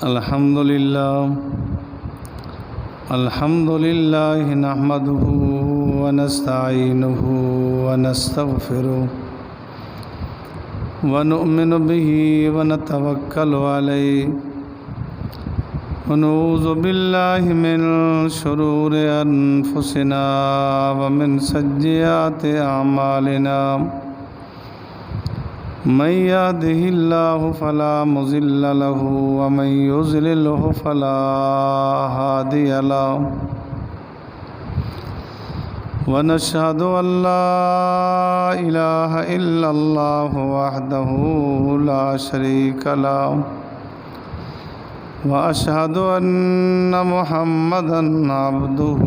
الحمد لله نحمده ونستعينه ونستغفره ونؤمن به ونتوكل عليه ونعوذ بالله من شرور أنفسنا ومن سيئات أعمالنا من يهده الله فلا مضل له ومن يضلل فلا هادي له ونشهد أن لا إله إلا الله وحده لا شريك له وأشهد أن محمدًا عبده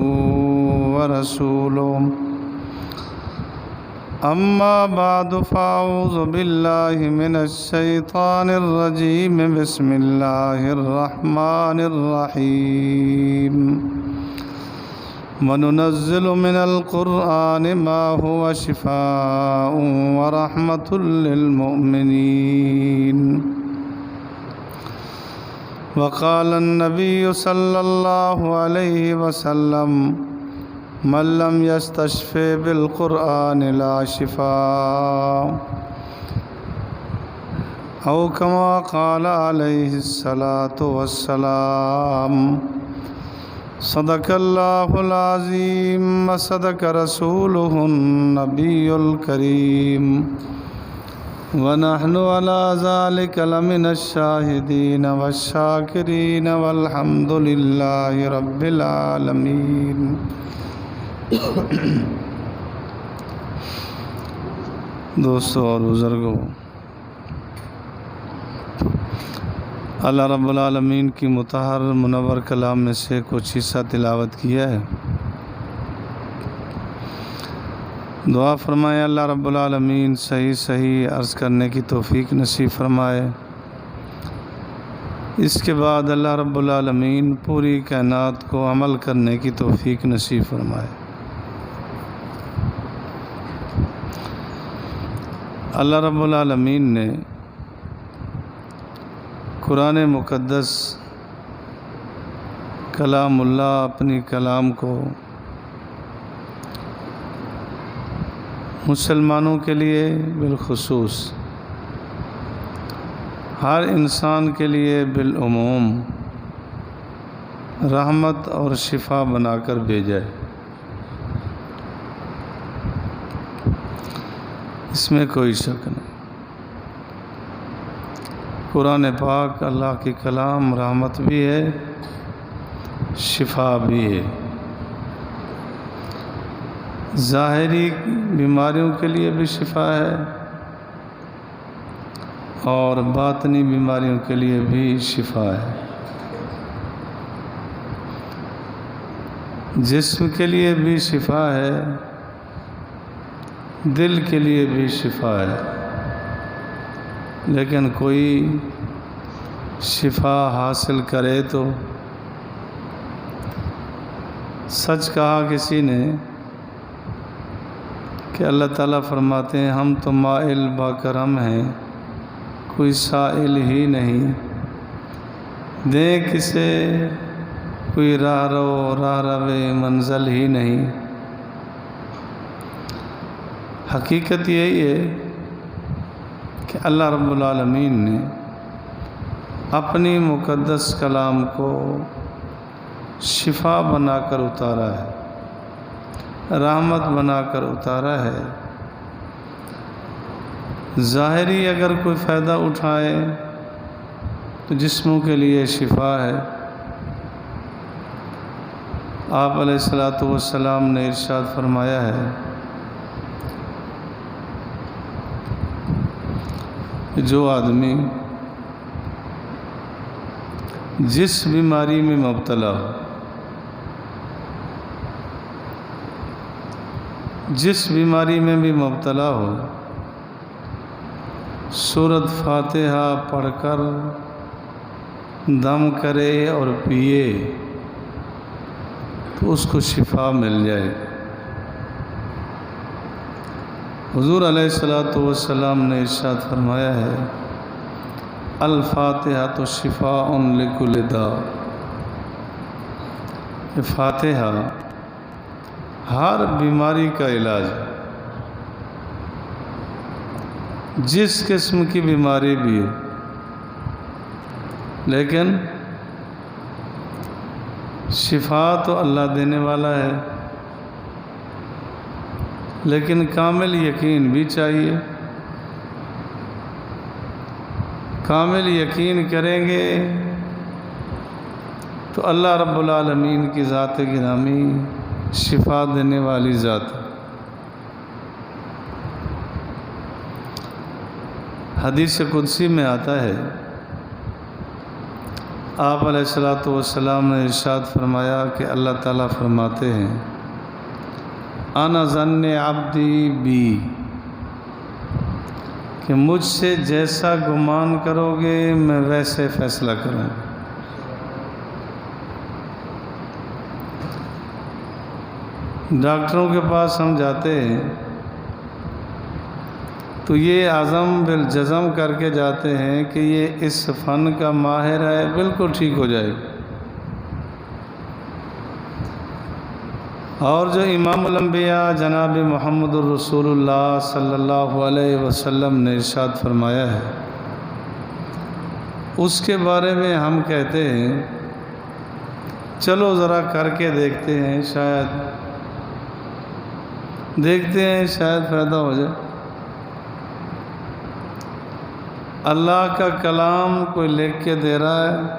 ورسوله أما بعد فأعوذ بالله من الشيطان الرجيم بسم الله الرحمن الرحيم وننزل من القرآن ما هو شفاء ورحمة للمؤمنين وقال النبي صلى الله عليه وسلم من لم يستشف بالقرآن لا شفاء أو كما قال عليه الصلاة والسلام صدق الله العظيم وصدق رسوله النبي الكريم ونحن على ذلك لمن الشاهدين والشاكرين والحمد لله رب العالمين دوستو اور بزرگوں، اللہ رب العالمین کی مطہر منور کلام میں سے کچھ حصہ تلاوت کیا ہے۔ دعا فرمائے اللہ رب العالمین صحیح عرض کرنے کی توفیق نصیب فرمائے۔ اس کے بعد اللہ رب العالمین پوری کائنات کو عمل کرنے کی توفیق نصیب فرمائے۔ اللہ رب العالمین نے قرآن مقدس کلام اللہ اپنی کلام کو مسلمانوں کے لیے بالخصوص ہر انسان کے لیے بالعموم رحمت اور شفا بنا کر بھیجا ہے۔ اس میں کوئی شک نہیں۔ قرآن پاک اللہ کی کلام رحمت بھی ہے، شفا بھی ہے۔ ظاہری بیماریوں کے لیے بھی شفا ہے اور باطنی بیماریوں کے لیے بھی شفا ہے۔ جسم کے لیے بھی شفا ہے، دل کے لیے بھی شفا ہے، لیکن کوئی شفا حاصل کرے تو سچ کہا کسی نے کہ اللہ تعالیٰ فرماتے ہیں ہم تو مائل با کرم ہیں، کوئی سائل ہی نہیں، دیں کسے کوئی راہ روے منزل ہی نہیں۔ حقیقت یہی ہے کہ اللہ رب العالمین نے اپنی مقدس کلام کو شفا بنا کر اتارا ہے، رحمت بنا کر اتارا ہے۔ ظاہری اگر کوئی فائدہ اٹھائے تو جسموں کے لیے شفا ہے۔ آپ علیہ السلام نے ارشاد فرمایا ہے جو آدمی جس بیماری میں مبتلا ہو، جس بیماری میں بھی مبتلا ہو، سورۃ فاتحہ پڑھ کر دم کرے اور پیے تو اس کو شفا مل جائے۔ حضور علیہ الصلوۃ والسلام نے ارشاد فرمایا ہے الفاتحہ تو شفاء لکل داء، کہ فاتحہ ہر بیماری کا علاج ہے، جس قسم کی بیماری بھی ہو، لیکن شفا تو اللہ دینے والا ہے، لیکن کامل یقین بھی چاہیے۔ کامل یقین کریں گے تو اللہ رب العالمین کی ذات گرامی شفا دینے والی ذات ہے۔ حدیث قدسی میں آتا ہے، آپ علیہ الصلوۃ والسلام نے ارشاد فرمایا کہ اللہ تعالیٰ فرماتے ہیں انا ظن عبدی بی، کہ مجھ سے جیسا گمان کرو گے میں ویسے فیصلہ کروں گا۔ ڈاکٹروں کے پاس ہم جاتے ہیں تو یہ عزم بالجزم کر کے جاتے ہیں کہ یہ اس فن کا ماہر ہے، بالکل ٹھیک ہو جائے گا۔ اور جو امام الانبیاء جناب محمد الرسول اللہ صلی اللہ علیہ وسلم نے ارشاد فرمایا ہے، اس کے بارے میں ہم کہتے ہیں چلو ذرا کر کے دیکھتے ہیں، شاید فائدہ ہو جائے۔ اللہ کا کلام کوئی لکھ کے دے رہا ہے،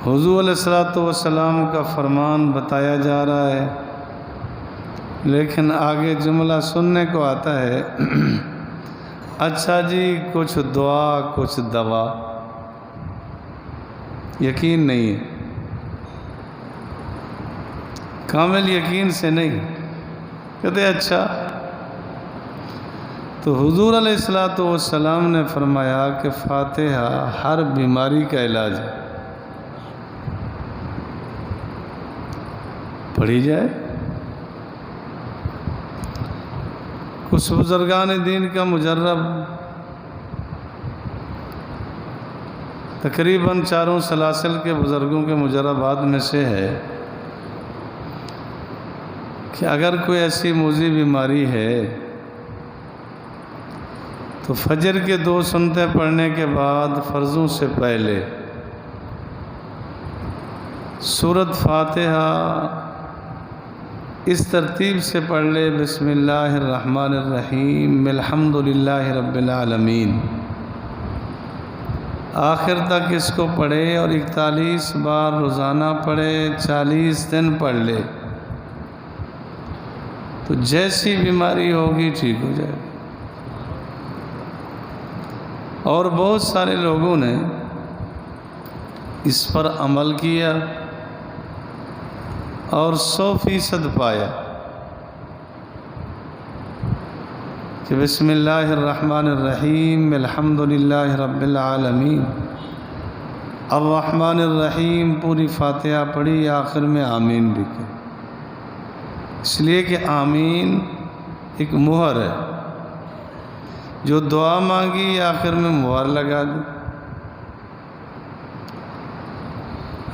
حضور علیہ الصلوۃ والسلام کا فرمان بتایا جا رہا ہے، لیکن آگے جملہ سننے کو آتا ہے اچھا جی کچھ دعا کچھ دوا، یقین نہیں ہے، کامل یقین سے نہیں، کہتے اچھا۔ تو حضور علیہ الصلوۃ والسلام نے فرمایا کہ فاتحہ ہر بیماری کا علاج ہے، پڑھی جائے۔ کچھ بزرگان دین کا مجرب تقریباً چاروں سلاسل کے بزرگوں کے مجربات میں سے ہے کہ اگر کوئی ایسی موذی بیماری ہے تو فجر کے 2 سنتیں پڑھنے کے بعد فرضوں سے پہلے سورۃ فاتحہ اس ترتیب سے پڑھ لے، بسم اللہ الرحمن الرحیم الحمد للہ رب العالمین، آخر تک اس کو پڑھے اور 41 بار روزانہ پڑھے، 40 دن پڑھ لے، تو جیسی بیماری ہوگی ٹھیک ہو جائے۔ اور بہت سارے لوگوں نے اس پر عمل کیا اور 100% پایا کہ بسم اللہ الرحمن الرحیم الحمد للہ رب العالمین الرحمن الرحیم، پوری فاتحہ پڑھی، آخر میں آمین بھی کہی، اس لیے کہ آمین ایک مہر ہے، جو دعا مانگی آخر میں مہر لگا دی۔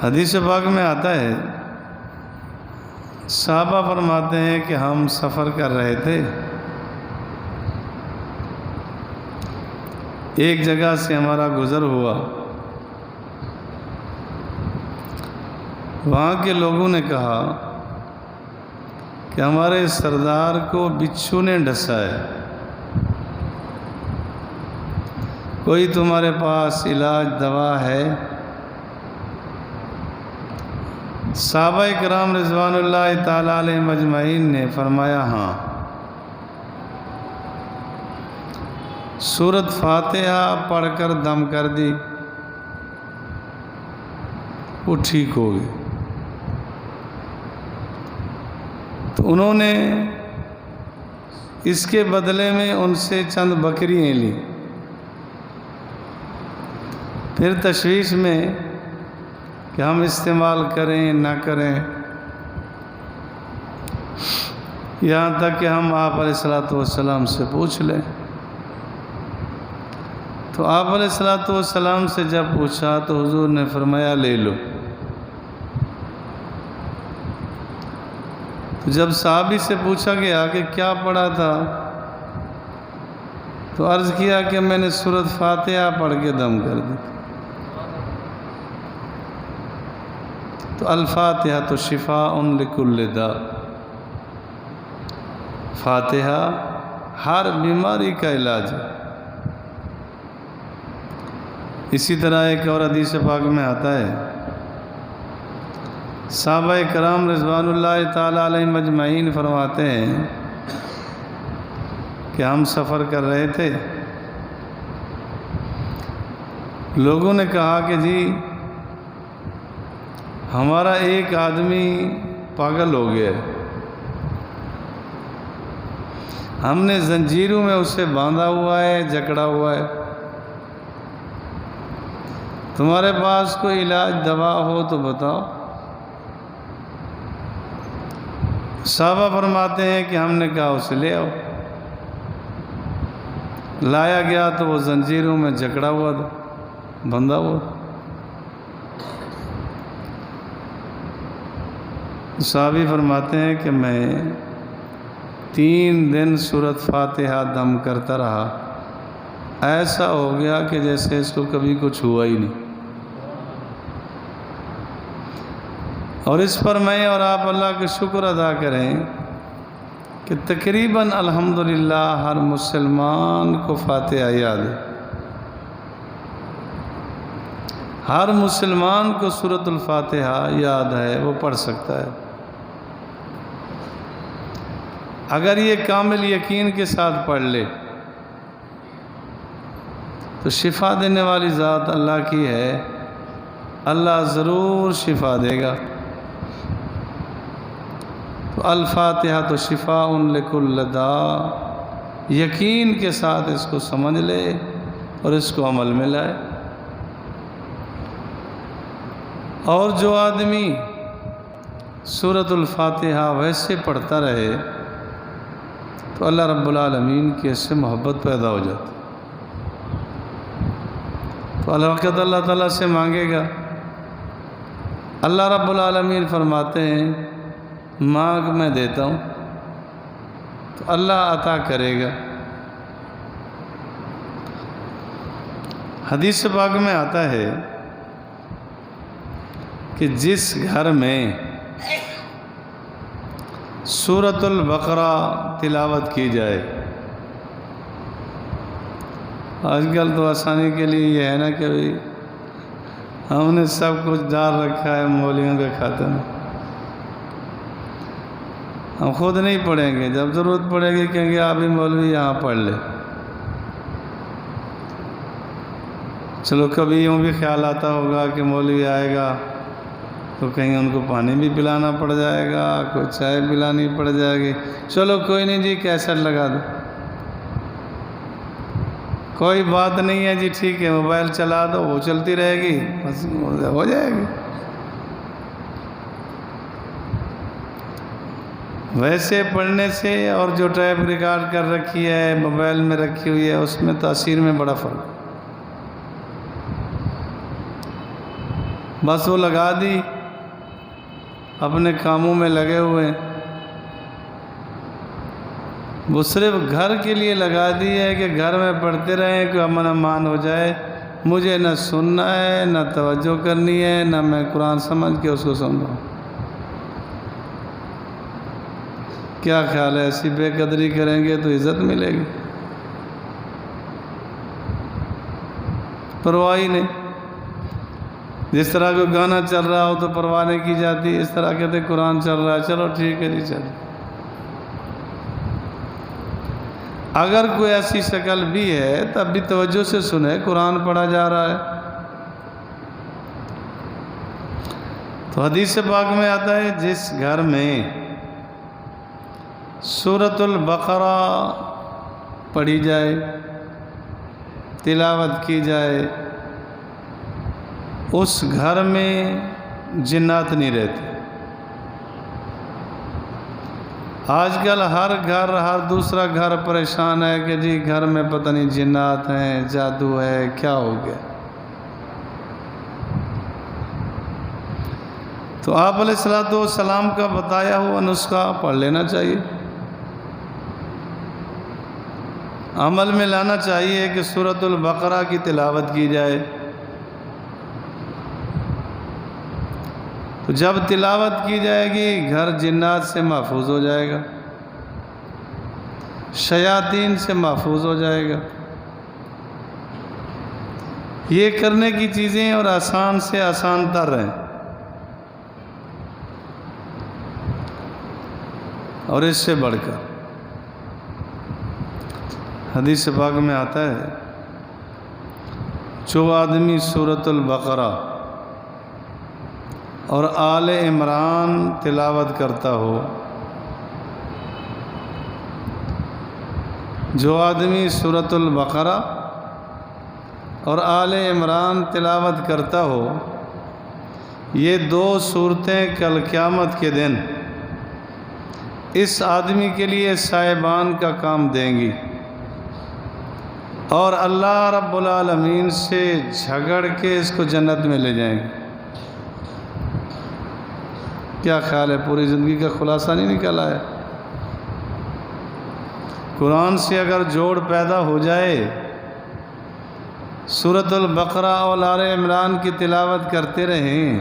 حدیث پاک میں آتا ہے، صحابہ فرماتے ہیں کہ ہم سفر کر رہے تھے، ایک جگہ سے ہمارا گزر ہوا، وہاں کے لوگوں نے کہا کہ ہمارے سردار کو بچھو نے ڈسا ہے، کوئی تمہارے پاس علاج دوا ہے؟ صحابہ کرام رضوان اللہ تعالیٰ علیہ مجمعین نے فرمایا ہاں، سورۃ فاتحہ پڑھ کر دم کر دی، وہ ٹھیک ہو گئی۔ تو انہوں نے اس کے بدلے میں ان سے چند بکریاں لی، پھر تشویش میں کہ ہم استعمال کریں نہ کریں، یہاں تک کہ ہم آپ علیہ الصلوۃ والسلام سے پوچھ لیں۔ تو آپ علیہ الصلوۃ والسلام سے جب پوچھا تو حضور نے فرمایا لے لو۔ تو جب صحابی سے پوچھا گیا کہ کیا پڑھا تھا تو عرض کیا کہ میں نے سورۃ فاتحہ پڑھ کے دم کر دی۔ تو الفاتحہ تو شفاء لکل داء، فاتحہ ہر بیماری کا علاج ہے۔ اسی طرح ایک اور حدیث پاک میں آتا ہے، صحابہ کرام رضوان اللہ تعالیٰ علیہم اجمعین فرماتے ہیں کہ ہم سفر کر رہے تھے، لوگوں نے کہا کہ جی ہمارا ایک آدمی پاگل ہو گیا ہے، ہم نے زنجیروں میں اسے باندھا ہوا ہے، جکڑا ہوا ہے، تمہارے پاس کوئی علاج دوا ہو تو بتاؤ۔ صحابہ فرماتے ہیں کہ ہم نے کہا اسے لے آؤ۔ لایا گیا تو وہ زنجیروں میں جکڑا ہوا تھا، بندھا ہوا تھا۔ صحابی فرماتے ہیں کہ میں 3 دن سورۃ فاتحہ دم کرتا رہا، ایسا ہو گیا کہ جیسے اس کو کبھی کچھ ہوا ہی نہیں۔ اور اس پر میں اور آپ اللہ کا شکر ادا کریں کہ تقریباً الحمدللہ ہر مسلمان کو فاتحہ یاد ہے، ہر مسلمان کو سورۃ الفاتحہ یاد ہے، وہ پڑھ سکتا ہے اگر یہ کامل یقین کے ساتھ پڑھ لے تو شفا دینے والی ذات اللہ کی ہے، اللہ ضرور شفا دے گا۔ تو الفاتحہ تو شفاء لکل داء، یقین کے ساتھ اس کو سمجھ لے اور اس کو عمل میں لائے۔ اور جو آدمی سورۃ الفاتحہ ویسے پڑھتا رہے تو اللہ رب العالمین کی اس سے محبت پیدا ہو جاتی، تو وقت اللہ تعالیٰ سے مانگے گا، اللہ رب العالمین فرماتے ہیں مانگ میں دیتا ہوں، تو اللہ عطا کرے گا۔ حدیث پاک میں آتا ہے کہ جس گھر میں سورۃ البقرہ تلاوت کی جائے، آج کل تو آسانی کے لیے یہ ہے نا کہ ہم نے سب کچھ ڈال رکھا ہے مولویوں کے کھاتے میں، ہم خود نہیں پڑھیں گے، جب ضرورت پڑے گی کہیں گے آپ ہی مولوی یہاں پڑھ لے۔ چلو کبھی یوں بھی خیال آتا ہوگا کہ مولوی آئے گا تو کہیں ان کو پانی بھی پلانا پڑ جائے گا، کوئی چائے پلانی پڑ جائے گی، چلو کوئی نہیں جی کیسٹ لگا دو، کوئی بات نہیں ہے جی ٹھیک ہے موبائل چلا دو، وہ چلتی رہے گی، بس ہو جائے گی۔ ویسے پڑھنے سے اور جو ٹیپ ریکارڈ کر رکھی ہے موبائل میں رکھی ہوئی ہے اس میں تاثیر میں بڑا فرق ہے۔ بس وہ لگا دی، اپنے کاموں میں لگے ہوئے، وہ صرف گھر کے لیے لگا دی ہے کہ گھر میں پڑھتے رہیں کہ امن امان ہو جائے، مجھے نہ سننا ہے نہ توجہ کرنی ہے نہ میں قرآن سمجھ کے اس کو سمجھاؤں۔ کیا خیال ہے ایسی بے قدری کریں گے تو عزت ملے گی؟ پرواہ ہی نہیں، جس طرح کوئی گانا چل رہا ہو تو پرواہ نہیں کی جاتی، اس طرح کہتے قرآن چل رہا ہے چلو ٹھیک ہے جی چلو۔ اگر کوئی ایسی شکل بھی ہے تب بھی توجہ سے سنے، قرآن پڑھا جا رہا ہے۔ تو حدیث پاک میں آتا ہے جس گھر میں سورۃ البقرہ پڑھی جائے، تلاوت کی جائے، اس گھر میں جنات نہیں رہتے، آج کل ہر گھر ہر دوسرا گھر پریشان ہے کہ جی گھر میں پتہ نہیں جنات ہیں، جادو ہے، کیا ہو گیا۔ تو آپ علیہ السلام کا بتایا ہوا نسخہ پڑھ لینا چاہیے، عمل میں لانا چاہیے کہ سورۃ البقرہ کی تلاوت کی جائے۔ تو جب تلاوت کی جائے گی گھر جنات سے محفوظ ہو جائے گا، شیاطین سے محفوظ ہو جائے گا۔ یہ کرنے کی چیزیں اور آسان سے آسان تر ہیں، اور اس سے بڑھ کر حدیث پاک میں آتا ہے جو آدمی سورۃ البقرہ اور آل عمران تلاوت کرتا ہو، جو آدمی سورۃ البقرہ اور آل عمران تلاوت کرتا ہو، یہ دو صورتیں کل قیامت کے دن اس آدمی کے لیے سائبان کا کام دیں گی، اور اللہ رب العالمین سے جھگڑ کے اس کو جنت میں لے جائیں گے۔ کیا خیال ہے؟ پوری زندگی کا خلاصہ نہیں نکلا ہے؟ قرآن سے اگر جوڑ پیدا ہو جائے، سورۃ البقرہ اور آل عمران کی تلاوت کرتے رہیں،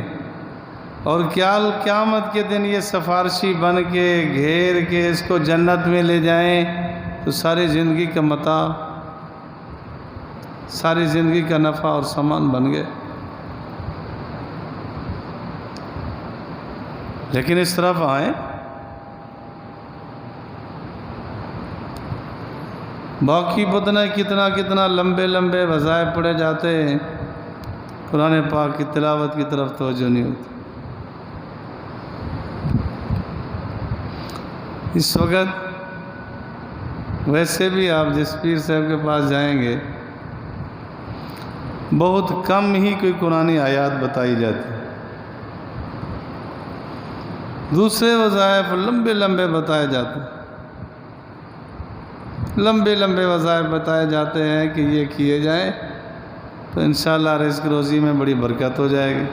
اور قیامت کے دن یہ سفارشی بن کے گھیر کے اس کو جنت میں لے جائیں، تو ساری زندگی کا متاع، ساری زندگی کا نفع اور سامان بن گئے۔ لیکن اس طرف آئیں، باقی پتہ کتنا لمبے لمبے وظائف پڑھے جاتے ہیں، قرآن پاک کی تلاوت کی طرف توجہ نہیں ہوتی۔ اس وقت ویسے بھی آپ جس پیر صاحب کے پاس جائیں گے، بہت کم ہی کوئی قرآنی آیات بتائی جاتی ہے، دوسرے وظائف لمبے لمبے بتائے جاتے ہیں، لمبے لمبے وظائف بتائے جاتے ہیں کہ یہ کیے جائیں تو انشاءاللہ رزق روزی میں بڑی برکت ہو جائے گی،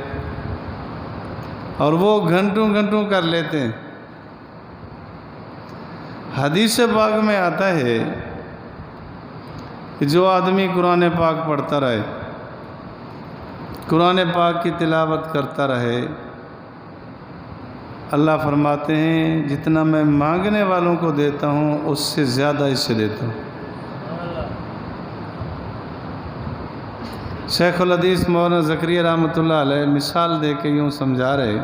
اور وہ گھنٹوں گھنٹوں کر لیتے ہیں۔ حدیث پاک میں آتا ہے کہ جو آدمی قرآن پاک پڑھتا رہے، قرآن پاک کی تلاوت کرتا رہے، اللہ فرماتے ہیں جتنا میں مانگنے والوں کو دیتا ہوں اس سے زیادہ اسے دیتا ہوں۔ شیخ الحدیث مولانا زکریا رحمۃ اللہ علیہ مثال دے کے یوں سمجھا رہے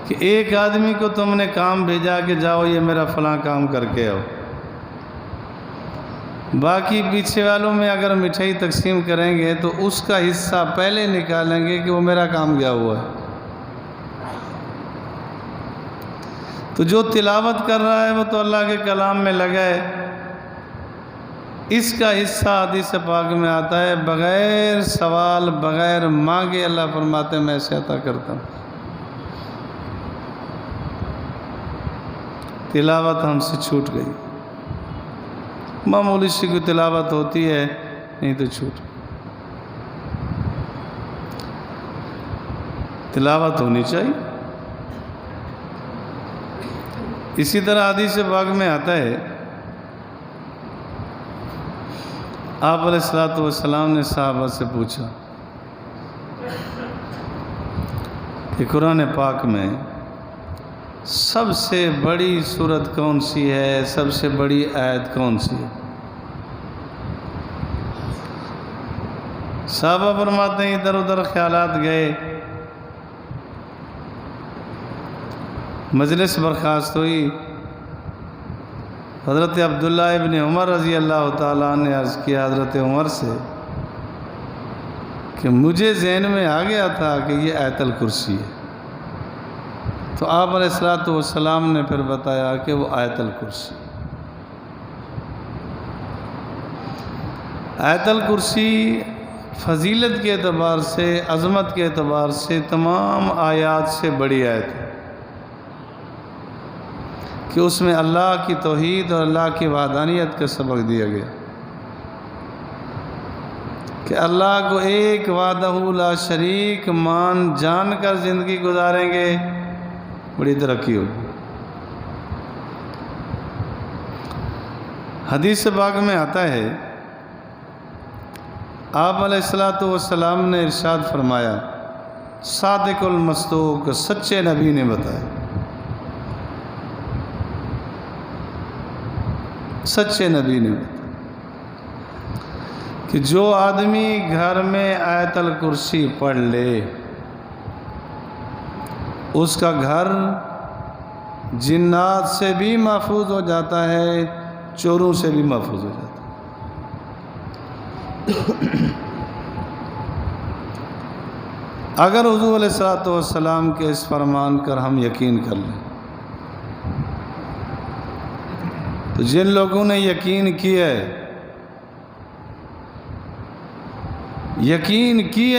کہ ایک آدمی کو تم نے کام بھیجا کہ جاؤ یہ میرا فلاں کام کر کے آؤ، باقی پیچھے والوں میں اگر مٹھائی تقسیم کریں گے تو اس کا حصہ پہلے نکالیں گے کہ وہ میرا کام گیا ہوا ہے۔ تو جو تلاوت کر رہا ہے وہ تو اللہ کے کلام میں لگا ہے، اس کا حصہ حدیث پاک میں آتا ہے بغیر سوال بغیر مانگے اللہ فرماتے ہیں میں اسے عطا کرتا ہوں۔ تلاوت ہم سے چھوٹ گئی، معمولی سی کوئی تلاوت ہوتی ہے، نہیں تو چھوٹ، تلاوت ہونی چاہیے۔ اسی طرح حدیث پاک میں آتا ہے آپ علیہ السلام نے صحابہ سے پوچھا کہ قرآن پاک میں سب سے بڑی سورت کون سی ہے، سب سے بڑی آیت کون سی ہے؟ صحابہ فرماتے ہیں ادھر ادھر خیالات گئے، مجلس برخاست ہوئی، حضرت عبداللہ ابن عمر رضی اللہ تعالیٰ نے عرض کیا حضرت عمر سے کہ مجھے ذہن میں آ گیا تھا کہ یہ آیت الکرسی ہے، تو آپ علیہ السلام نے پھر بتایا کہ وہ آیت الکرسی۔ آیت الکرسی فضیلت کے اعتبار سے، عظمت کے اعتبار سے تمام آیات سے بڑی آیت ہے۔ کہ اس میں اللہ کی توحید اور اللہ کی وحدانیت کا سبق دیا گیا کہ اللہ کو ایک وحدہ لا شریک مان جان کر زندگی گزاریں گے، بڑی ترقی ہوگی۔ حدیث پاک میں آتا ہے، آپ علیہ الصلوۃ والسلام نے ارشاد فرمایا، صادق المصدوق، سچے نبی نے بتایا، سچے نبی نے بتایا کہ جو آدمی گھر میں آیت الکرسی پڑھ لے اس کا گھر جنات سے بھی محفوظ ہو جاتا ہے، چوروں سے بھی محفوظ ہو جاتا ہے۔ اگر حضور علیہ الصلوۃ والسلام کے اس فرمان پر ہم یقین کر لیں تو جن لوگوں نے یقین کیا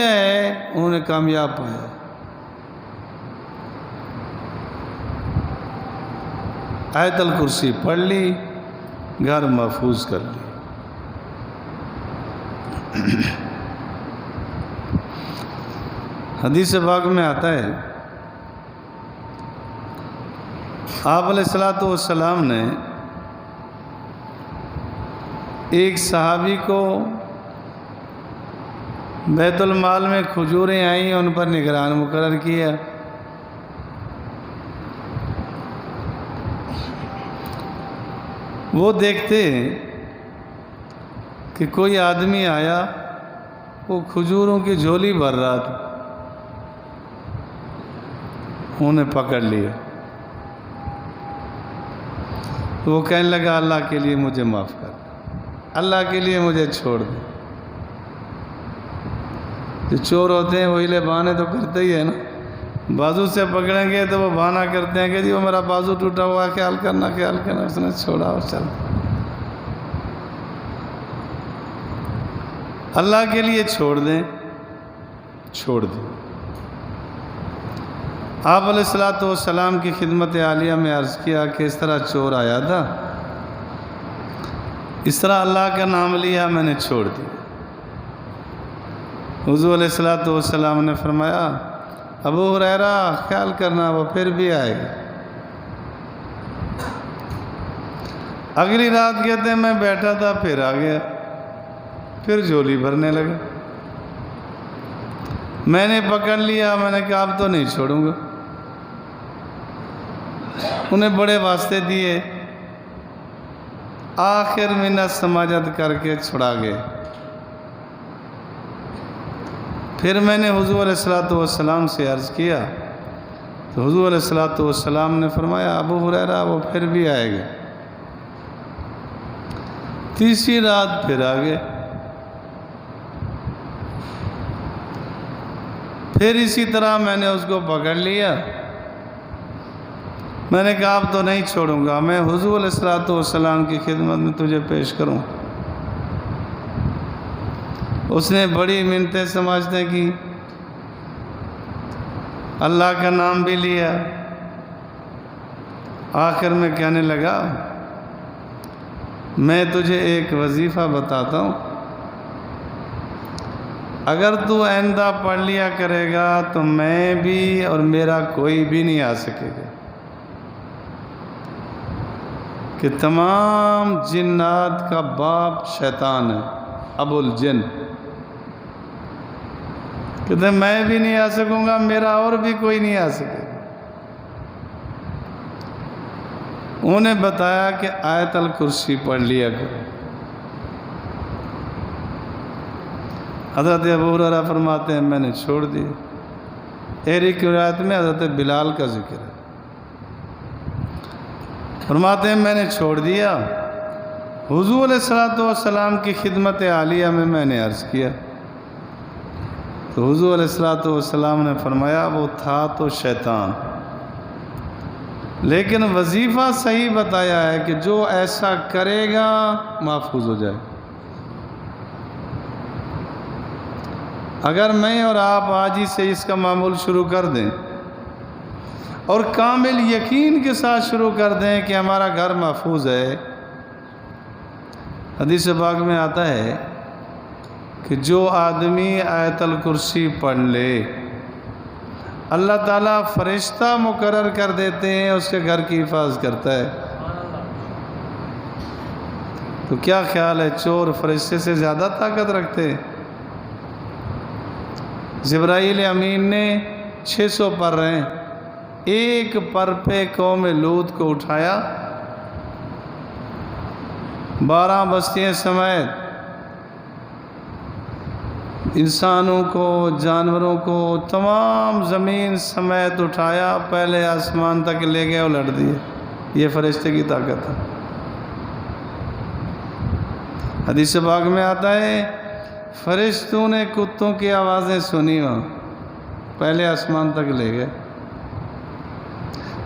ہے انہوں نے کامیاب پایا۔ آیت الکرسی پڑھ لی، گھر محفوظ کر لی۔ حدیث پاک میں آتا ہے، آپ علیہ الصلوۃ والسلام نے ایک صحابی کو بیت المال میں کھجوریں آئیں، ان پر نگران مقرر کیا۔ وہ دیکھتے کہ کوئی آدمی آیا، وہ کھجوروں کی جھولی بھر رہا تھا، انہیں پکڑ لیا۔ وہ کہنے لگا، اللہ کے لیے مجھے معاف کر، اللہ کے لیے مجھے چھوڑ دے۔ جو چور ہوتے ہیں وہ ہیلے بہانے تو کرتے ہی ہے نا، بازو سے پکڑیں گے تو وہ بہانہ کرتے ہیں کہ جی وہ میرا بازو ٹوٹا ہوا، خیال کرنا۔ اس نے چھوڑا اور چل۔ اللہ کے لیے چھوڑ دیں، چھوڑ دیں۔ آپ علیہ الصلوۃ والسلام کی خدمت عالیہ میں عرض کیا کہ اس طرح چور آیا تھا، اس طرح اللہ کا نام لیا، میں نے چھوڑ دیا۔ حضور علیہ الصلوۃ والسلام نے فرمایا، ابو ہریرہ خیال کرنا، وہ پھر بھی آئے گا۔ اگلی رات کہتے ہیں میں بیٹھا تھا، پھر آ گیا، پھر جھولی بھرنے لگا۔ میں نے پکڑ لیا، میں نے کہا اب تو نہیں چھوڑوں گا۔ انہیں بڑے واسطے دیے، آخر منت سماجت کر کے چھڑا گئے۔ پھر میں نے حضور علیہ الصلوۃ والسلام سے عرض کیا تو حضور علیہ الصلوۃ والسلام نے فرمایا، ابو ہریرہ وہ پھر بھی آئے گا۔ تیسری رات پھر آ گئے، پھر اسی طرح میں نے اس کو پکڑ لیا۔ میں نے کہا اب تو نہیں چھوڑوں گا، میں حضور علیہ الصلوۃ والسلام کی خدمت میں تجھے پیش کروں۔ اس نے بڑی منتیں سماجتیں کی، اللہ کا نام بھی لیا۔ آخر میں کہنے لگا، میں تجھے ایک وظیفہ بتاتا ہوں، اگر تو آئندہ پڑھ لیا کرے گا تو میں بھی اور میرا کوئی بھی نہیں آ سکے گا، کہ تمام جنات کا باپ شیطان ہے، ابو الجن۔ کہتے ہیں میں بھی نہیں آ سکوں گا، میرا اور بھی کوئی نہیں آ سکے گا۔ انہیں بتایا کہ آیت الکرسی پڑھ لیا کرو۔ حضرت ابو ہریرہ فرماتے ہیں میں نے چھوڑ دیا۔ ایک روایت میں حضرت بلال کا ذکر ہے، فرماتے ہیں میں نے چھوڑ دیا۔ حضور علیہ الصلوۃ والسلام کی خدمت عالیہ میں نے عرض کیا تو حضور علیہ الصلوۃ والسلام نے فرمایا، وہ تھا تو شیطان، لیکن وظیفہ صحیح بتایا ہے کہ جو ایسا کرے گا محفوظ ہو جائے۔ اگر میں اور آپ آج ہی سے اس کا معمول شروع کر دیں، اور کامل یقین کے ساتھ شروع کر دیں کہ ہمارا گھر محفوظ ہے۔ حدیث پاک میں آتا ہے کہ جو آدمی آیت الکرسی پڑھ لے اللہ تعالیٰ فرشتہ مقرر کر دیتے ہیں، اس کے گھر کی حفاظت کرتا ہے۔ تو کیا خیال ہے، چور فرشتے سے زیادہ طاقت رکھتے؟ جبرائیل امین نے 600 پر ہیں، ایک پر پہ قوم لوط کو اٹھایا، 12 بستیاں سمیت انسانوں کو، جانوروں کو، تمام زمین سمیت اٹھایا، پہلے آسمان تک لے گئے، الٹ دیے۔ یہ فرشتے کی طاقت ہے۔ حدیث پاک میں آتا ہے فرشتوں نے کتوں کی آوازیں سنی، وہاں پہلے آسمان تک لے گئے۔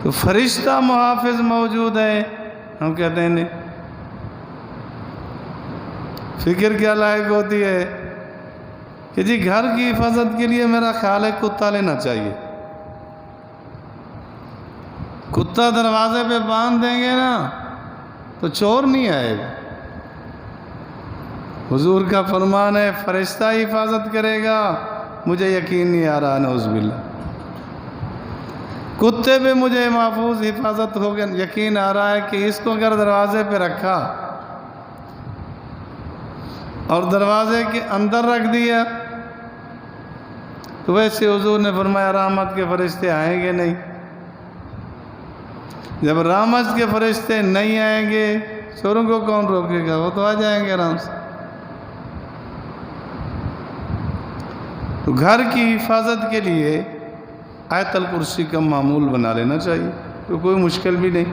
تو فرشتہ محافظ موجود ہے، ہم کہتے ہیں نہیں۔ فکر کیا لائق ہوتی ہے کہ جی گھر کی حفاظت کے لیے میرا خیال ہے کتا لینا چاہیے۔ کتا دروازے پہ باندھ دیں گے نا تو چور نہیں آئے گا۔ حضور کا فرمان ہے فرشتہ حفاظت کرے گا، مجھے یقین نہیں آ رہا، نعوذ باللہ۔ کتے پہ مجھے محفوظ حفاظت ہو گیا، یقین آ رہا ہے کہ اس کو اگر دروازے پہ رکھا اور دروازے کے اندر رکھ دیا تو ویسے حضور نے فرمایا رحمت کے فرشتے آئیں گے نہیں۔ جب رحمت کے فرشتے نہیں آئیں گے چوروں کو کون روکے گا؟ وہ تو آ جائیں گے آرام سے۔ تو گھر کی حفاظت کے لیے آیت الکرسی کا معمول بنا لینا چاہیے، تو کوئی مشکل بھی نہیں،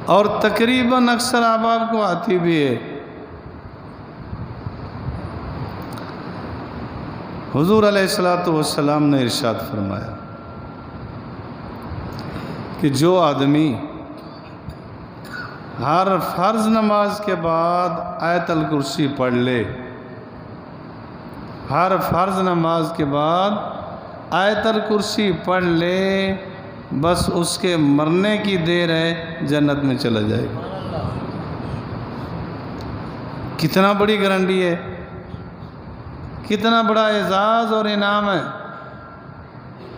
اور تقریباً اکثر احباب کو آتی بھی ہے۔ حضور علیہ السلام نے ارشاد فرمایا کہ جو آدمی ہر فرض نماز کے بعد آیت الکرسی پڑھ لے، ہر فرض نماز کے بعد آیت الکرسی پڑھ لے، بس اس کے مرنے کی دیر ہے، جنت میں چلا جائے گا۔ کتنا بڑی گارنٹی ہے، کتنا بڑا اعزاز اور انعام ہے،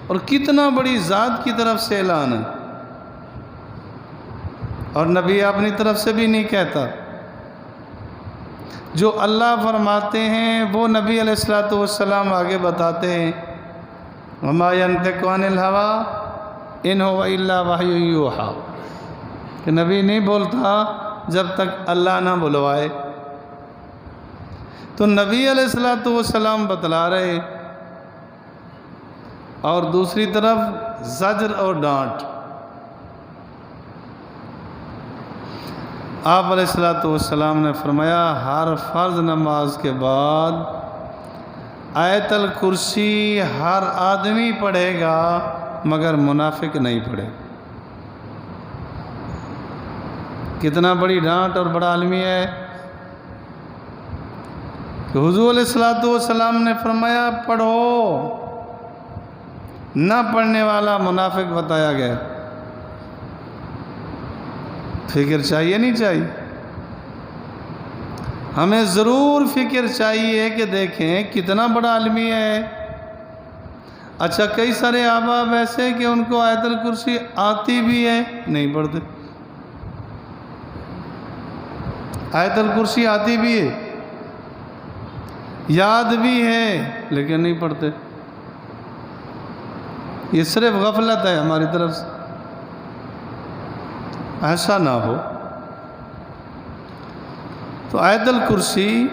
اور کتنا بڑی ذات کی طرف سے اعلان ہے، اور نبی اپنی طرف سے بھی نہیں کہتا۔ جو اللہ فرماتے ہیں وہ نبی علیہ السلام آگے بتاتے ہیں، وَمَا يَنْطِقُ عَنِ الْهَوَىٰ إِنْ هُوَ إِلَّا وَحْيٌ يُوحَىٰ، کہ نبی نہیں بولتا جب تک اللہ نہ بلوائے۔ تو نبی علیہ السلام بتلا رہے، اور دوسری طرف زجر اور ڈانٹ۔ آپ علیہ السلام نے فرمایا ہر فرض نماز کے بعد آیت الکرسی ہر آدمی پڑھے گا مگر منافق نہیں پڑھے۔ کتنا بڑی ڈانٹ اور بڑا عالمیہ ہے کہ حضور علیہ السلام نے فرمایا پڑھو، نہ پڑھنے والا منافق بتایا گیا۔ فکر چاہیے نہیں چاہیے؟ ہمیں ضرور فکر چاہیے کہ دیکھیں کتنا بڑا عالمیہ ہے۔ اچھا کئی سارے احباب ایسے کہ ان کو آیت الکرسی آتی بھی ہے، نہیں پڑھتے۔ آیت الکرسی آتی بھی ہے، یاد بھی ہے، لیکن نہیں پڑھتے۔ یہ صرف غفلت ہے ہماری طرف سے، ایسا نہ ہو۔ تو آیت الکرسی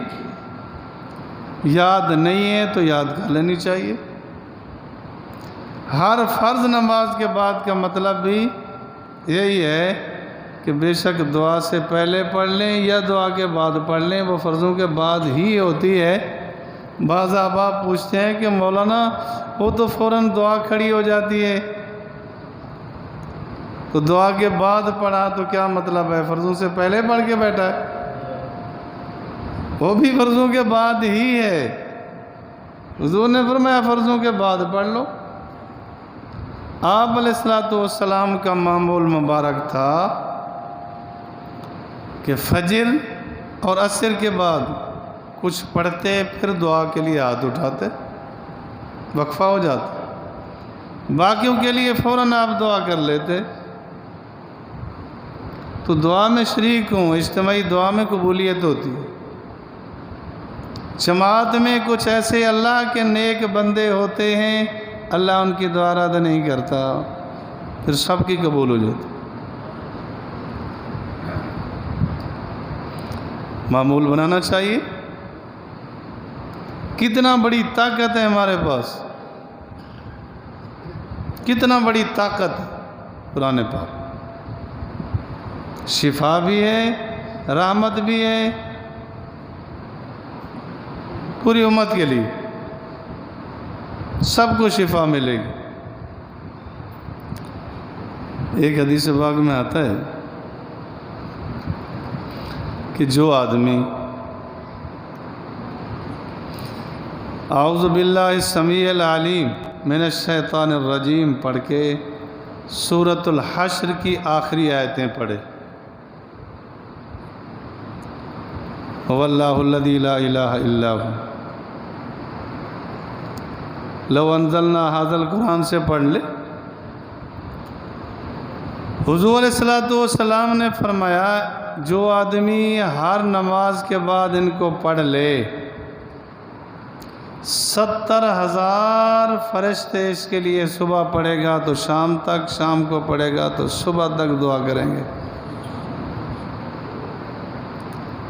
یاد نہیں ہے تو یاد کر لینی چاہیے۔ ہر فرض نماز کے بعد کا مطلب بھی یہی ہے کہ بے شک دعا سے پہلے پڑھ لیں یا دعا کے بعد پڑھ لیں، وہ فرضوں کے بعد ہی ہوتی ہے۔ بعض احباب پوچھتے ہیں کہ مولانا وہ تو فوراً دعا کھڑی ہو جاتی ہے، تو دعا کے بعد پڑھا تو کیا مطلب ہے؟ فرضوں سے پہلے پڑھ کے بیٹھا ہے، وہ بھی فرضوں کے بعد ہی ہے۔ حضور نے فرمایا فرضوں کے بعد پڑھ لو۔ آپ علیہ الصلوۃ والسلام کا معمول مبارک تھا کہ فجر اور عصر کے بعد کچھ پڑھتے پھر دعا کے لیے ہاتھ اٹھاتے، وقفہ ہو جاتا، باقیوں کے لیے فوراً آپ دعا کر لیتے۔ تو دعا میں شریک ہوں، اجتماعی دعا میں قبولیت ہوتی ہے۔ جماعت میں کچھ ایسے اللہ کے نیک بندے ہوتے ہیں، اللہ ان کی دعا رد نہیں کرتا، پھر سب کی قبول ہو جاتی۔ معمول بنانا چاہیے۔ کتنا بڑی طاقت ہے ہمارے پاس، کتنا بڑی طاقت ہے قرآن پاک، شفا بھی ہے، رحمت بھی ہے پوری امت کے لیے، سب کو شفا ملے گی۔ ایک حدیث پاک میں آتا ہے کہ جو آدمی اعوذ باللہ السمیع العلیم من الشیطان الرجیم پڑھ کے سورۃ الحشر کی آخری آیتیں پڑھے، واللہ الذی لا الہ الا ہو، لو انزلنا ھذا القرآن سے پڑھ لے۔ حضور علیہ الصلوۃ والسلام نے فرمایا جو آدمی ہر نماز کے بعد ان کو پڑھ لے، 70,000 فرشتے اس کے لیے صبح پڑھے گا تو شام تک، شام کو پڑھے گا تو صبح تک دعا کریں گے۔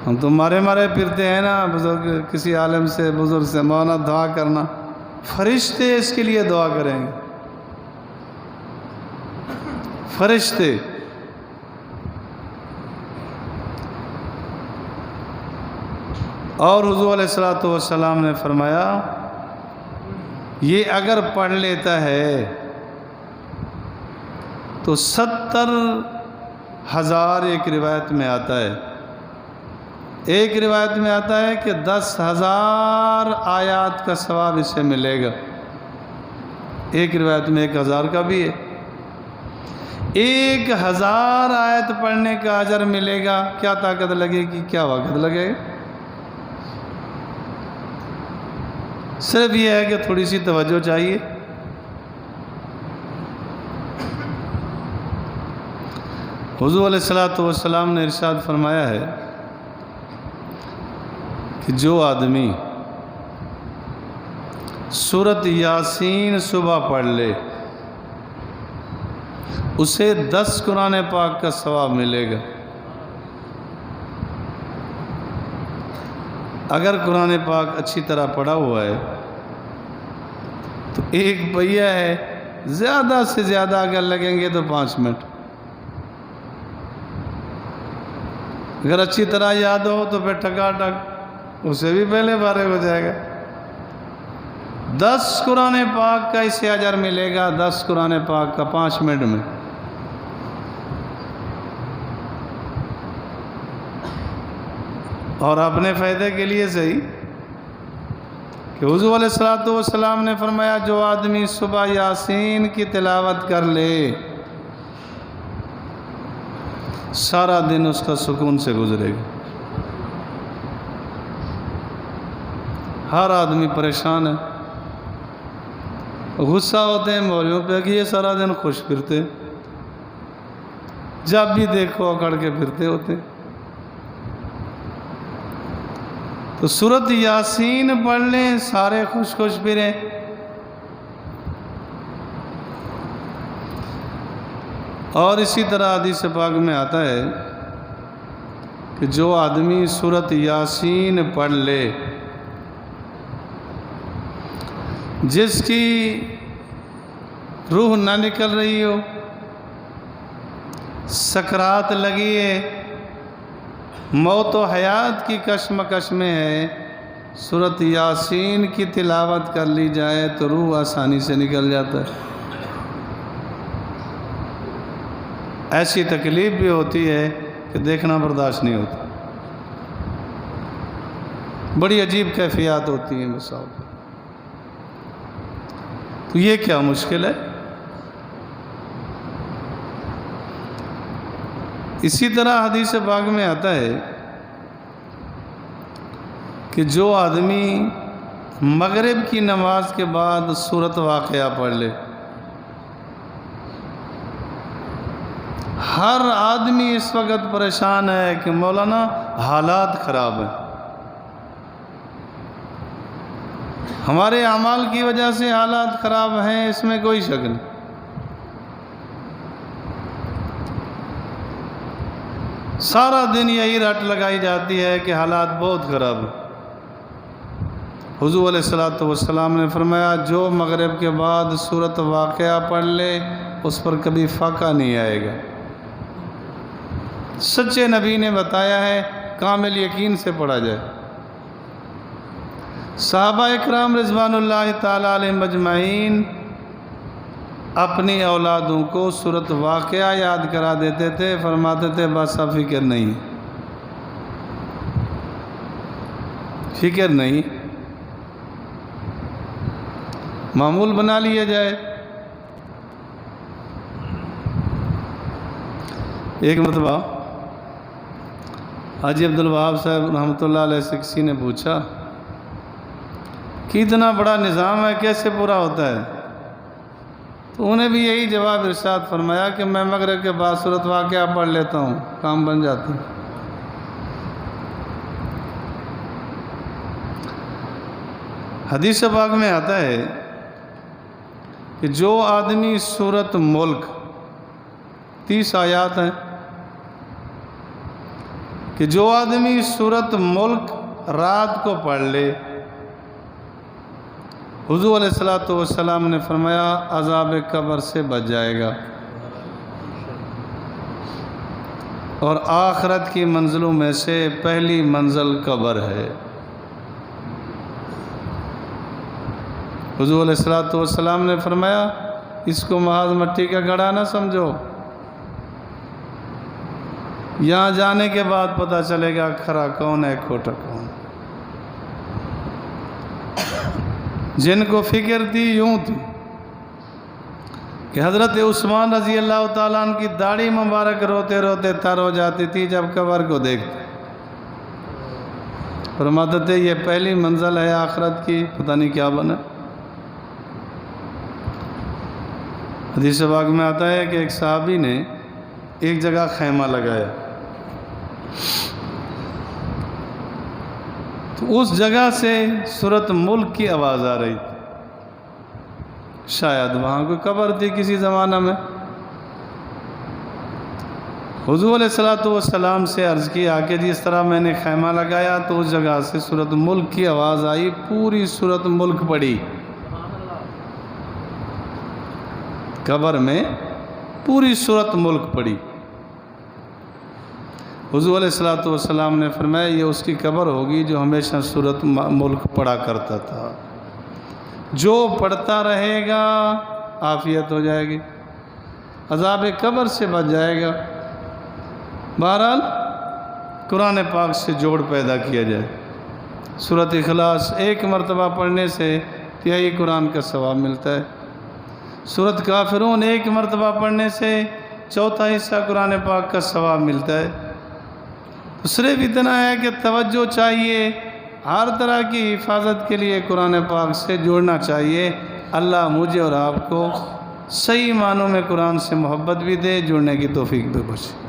ہم تو مارے پھرتے ہیں نا، بزرگ کسی عالم سے، بزرگ سے مولانا دعا کرنا، فرشتے اس کے لیے دعا کریں گے، فرشتے۔ اور حضور علیہ الصلوۃ والسلام نے فرمایا یہ اگر پڑھ لیتا ہے تو 70,000، ایک روایت میں آتا ہے، ایک روایت میں آتا ہے کہ 10,000 آیات کا ثواب اسے ملے گا، ایک روایت میں 1,000 کا بھی ہے۔ 1,000 آیت پڑھنے کا اجر ملے گا۔ کیا طاقت لگے گی، کیا وقت لگے گا؟ صرف یہ ہے کہ تھوڑی سی توجہ چاہیے۔ حضور علیہ الصلوۃ والسلام نے ارشاد فرمایا ہے کہ جو آدمی سورۃ یاسین صبح پڑھ لے اسے 10 قرآن پاک کا ثواب ملے گا۔ اگر قرآن پاک اچھی طرح پڑھا ہوا ہے تو ایک پہیہ ہے، زیادہ سے زیادہ اگر لگیں گے تو 5 منٹ، اگر اچھی طرح یاد ہو تو پھر ٹکا ٹک اسے بھی پہلے فارغ ہو جائے گا۔ 10 قرآن پاک کا اسے اجر ملے گا، 10 قرآن پاک کا 5 منٹ میں۔ اور اپنے فائدے کے لیے صحیح کہ حضور علیہ الصلوۃ والسلام نے فرمایا جو آدمی صبح یاسین کی تلاوت کر لے سارا دن اس کا سکون سے گزرے گا۔ ہر آدمی پریشان ہے، غصہ ہوتے ہیں مولویوں پہ کہ یہ سارا دن خوش پھرتے، جب بھی دیکھو اکڑ کے پھرتے ہوتے۔ تو سورۃ یاسین پڑھ لیں، سارے خوش خوش پھریں۔ اور اسی طرح حدیث پاک میں آتا ہے کہ جو آدمی سورۃ یاسین پڑھ لے، جس کی روح نہ نکل رہی ہو، سکرات لگی ہے، موت و حیات کی کشمکش میں ہے، سورۃ یاسین کی تلاوت کر لی جائے تو روح آسانی سے نکل جاتا ہے۔ ایسی تکلیف بھی ہوتی ہے کہ دیکھنا برداشت نہیں ہوتا، بڑی عجیب کیفیات ہوتی ہیں بسا اوقات۔ تو یہ کیا مشکل ہے؟ اسی طرح حدیث پاک میں آتا ہے کہ جو آدمی مغرب کی نماز کے بعد سورۃ واقعہ پڑھ لے، ہر آدمی اس وقت پریشان ہے کہ مولانا حالات خراب ہیں، ہمارے اعمال کی وجہ سے حالات خراب ہیں، اس میں کوئی شک نہیں۔ سارا دن یہی رٹ لگائی جاتی ہے کہ حالات بہت خراب ہیں۔ حضور علیہ السلام نے فرمایا جو مغرب کے بعد سورۃ واقعہ پڑھ لے اس پر کبھی فاقہ نہیں آئے گا۔ سچے نبی نے بتایا ہے کامل یقین سے پڑھا جائے۔ صحابہ اکرام رضوان اللہ تعالی علیہم اجمعین اپنی اولادوں کو سورۃ واقعہ یاد کرا دیتے تھے، فرماتے تھے بس اب فکر نہیں، فکر نہیں، معمول بنا لیا جائے۔ ایک مرتبہ حاجی عبدالوہاب صاحب رحمۃ اللہ علیہ سے کسی نے پوچھا کہ اتنا بڑا نظام ہے کیسے پورا ہوتا ہے؟ تو انہیں بھی یہی جواب ارشاد فرمایا کہ میں مغرب کے بعد سورۃ واقعہ پڑھ لیتا ہوں، کام بن جاتا ہے۔ حدیث پاک میں آتا ہے کہ جو آدمی سورۃ ملک 30 آیات ہیں کہ جو آدمی سورۃ ملک رات کو پڑھ لے، حضور علیہ السلام نے فرمایا عذاب قبر سے بچ جائے گا اور آخرت کی منزلوں میں سے پہلی منزل قبر ہے۔ حضور علیہ السلام نے فرمایا اس کو محض مٹی کا گھڑا نہ سمجھو، یہاں جانے کے بعد پتہ چلے گا کھرا کون ہے کھوٹا کون۔ جن کو فکر تھی یوں تھی کہ حضرت عثمان رضی اللہ تعالیٰ عنہ کی داڑھی مبارک روتے روتے تر ہو جاتی تھی جب قبر کو دیکھتے، فرماتے تھے یہ پہلی منزل ہے آخرت کی، پتہ نہیں کیا بنا۔ حدیث پاک میں آتا ہے کہ ایک صحابی نے ایک جگہ خیمہ لگایا، تو اس جگہ سے سورۃ ملک کی آواز آ رہی تھی، شاید وہاں کوئی قبر تھی کسی زمانہ میں۔ حضور علیہ السلام سے عرض کیا کہ جس طرح میں نے خیمہ لگایا تو اس جگہ سے سورۃ ملک کی آواز آئی، پوری سورۃ ملک پڑھی، قبر میں پوری سورۃ ملک پڑھی۔ حضور علیہ السلام نے فرمایا یہ اس کی قبر ہوگی جو ہمیشہ سورۃ ملک پڑھا کرتا تھا، جو پڑھتا رہے گا عافیت ہو جائے گی، عذاب قبر سے بچ جائے گا۔ بہرحال قرآن پاک سے جوڑ پیدا کیا جائے، سورۃ اخلاص ایک مرتبہ پڑھنے سے تہائی قرآن کا ثواب ملتا ہے، سورۃ کافرون ایک مرتبہ پڑھنے سے چوتھا حصہ قرآن پاک کا ثواب ملتا ہے۔ صرف اتنا ہے کہ توجہ چاہیے، ہر طرح کی حفاظت کے لیے قرآن پاک سے جوڑنا چاہیے۔ اللہ مجھے اور آپ کو صحیح معنوں میں قرآن سے محبت بھی دے، جڑنے کی توفیق بھی بخشے۔